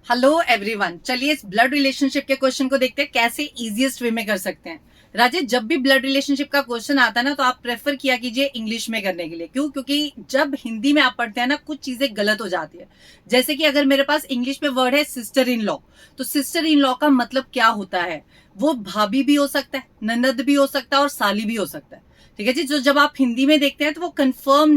Hello everyone, चलिए इस blood relationship के क्वेश्चन को देखते हैं कैसे इजीएस्ट वे में कर सकते हैं। राजेश, जब भी ब्लड रिलेशनशिप का क्वेश्चन आता है ना, तो आप प्रेफर किया कीजिए इंग्लिश में करने के लिए। क्यों? क्योंकि जब हिंदी में आप पढ़ते हैं ना, कुछ चीजें गलत हो जाती है। जैसे कि अगर मेरे पास इंग्लिश में वर्ड है सिस्टर इन लॉ, तो सिस्टर इन लॉ का मतलब क्या होता है? वो भाभी भी हो सकता है, ननद भी हो सकता है और साली भी हो सकता है। ठीक है जी। जो जब आप हिंदी में देखते हैं तो वो कंफर्म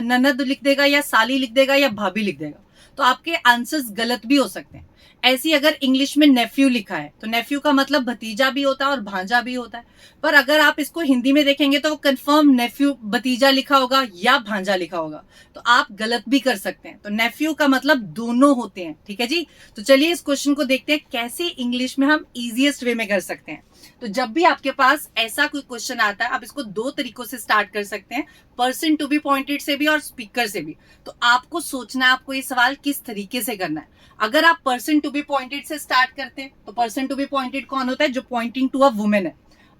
ननद लिख देगा या साली लिख देगा या भाभी लिख देगा, तो आपके आंसर्स गलत भी हो सकते हैं। ऐसी अगर इंग्लिश में नेफ्यू लिखा है तो नेफ्यू का मतलब भतीजा भी होता है और भांजा भी होता है। पर अगर आप इसको हिंदी में देखेंगे तो वो कंफर्म नेफ्यू भतीजा लिखा होगा या भांजा लिखा होगा, तो आप गलत भी कर सकते हैं। तो नेफ्यू का मतलब दोनों होते हैं। ठीक है जी। तो चलिए इस क्वेश्चन को देखते हैं कैसे इंग्लिश में हम इजीएस्ट वे में कर सकते हैं। तो जब भी आपके पास ऐसा कोई क्वेश्चन आता है, आप इसको दो तरीकों से स्टार्ट कर सकते हैं, पर्सन टू बी पॉइंटेड से भी और स्पीकर से भी। तो आपको सोचना है आपको ये सवाल किस तरीके से करना है। अगर आप पर्सन टू बी पॉइंटेड से स्टार्ट करते हैं तो पर्सन टू बी पॉइंटेड कौन होता है? जो पॉइंटिंग टू अ वुमेन है।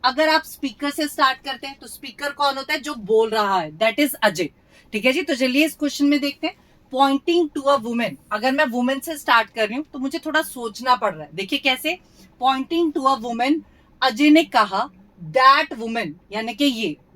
अगर आप स्पीकर से स्टार्ट करते हैं तो स्पीकर कौन होता है? जो बोल रहा है, दैट इज अजय। ठीक है जी। तो चलिए इस क्वेश्चन में देखते हैं, पॉइंटिंग टू अ वुमेन। अगर मैं वुमेन से स्टार्ट कर रही हूं तो मुझे थोड़ा सोचना पड़ रहा है। देखिए कैसे, pointing to a women, Ajay ने कहा दैट वुमेन, यानी कि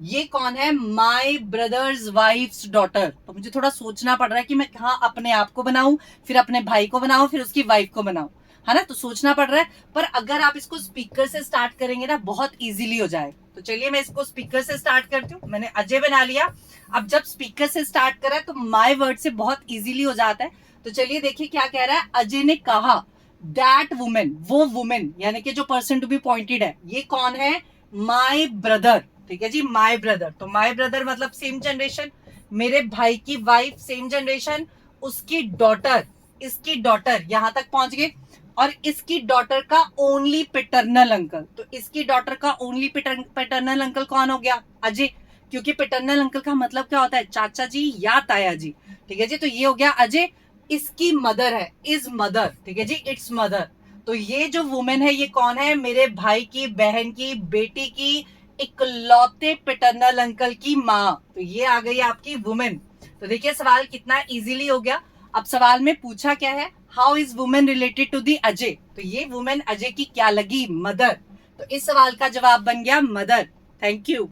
ये कौन है? My brother's wife's daughter. तो मुझे थोड़ा सोचना पड़ रहा है कि मैं कहाँ अपने आप को बनाऊं, फिर अपने भाई को बनाऊं, फिर उसकी वाइफ को बनाऊं, है ना। तो सोचना पड़ रहा है। पर अगर आप इसको स्पीकर से स्टार्ट करेंगे ना, बहुत इजीली हो जाएगा। तो चलिए मैं इसको स्पीकर से स्टार्ट करती हूँ। मैंने अजय बना लिया। अब जब स्पीकर से स्टार्ट करा तो माई वर्ड से बहुत इजीली हो जाता है। तो चलिए देखिए क्या कह रहा है। अजय ने कहा दैट वुमेन, वो वुमेन यानी कि जो पर्सन टू बी पॉइंटेड है, ये कौन है? My brother. ठीक है जी, माई ब्रदर। तो माई ब्रदर मतलब सेम जनरेशन, मेरे भाई की वाइफ सेम जनरेशन, उसकी डॉटर, इसकी डॉटर, यहां तक पहुंच गए। और इसकी डॉटर का ओनली पिटरनल अंकल, तो इसकी डॉटर का ओनली पिटरनल अंकल कौन हो गया? अजय। क्योंकि पिटरनल अंकल का मतलब क्या होता है? चाचा जी या ताया जी। ठीक है जी। तो ये हो गया अजय। इसकी मदर है, इज मदर। ठीक है जी, इट्स मदर। तो ये जो वुमेन है ये कौन है? मेरे भाई की बहन की बेटी की इकलौते पिटरनल अंकल की माँ। तो ये आ गई आपकी वुमेन। तो देखिए सवाल कितना इजीली हो गया। अब सवाल में पूछा क्या है? How is women related to the Ajay. तो ये वुमेन अजय की क्या लगी? मदर। तो इस सवाल का जवाब बन गया मदर। Thank you.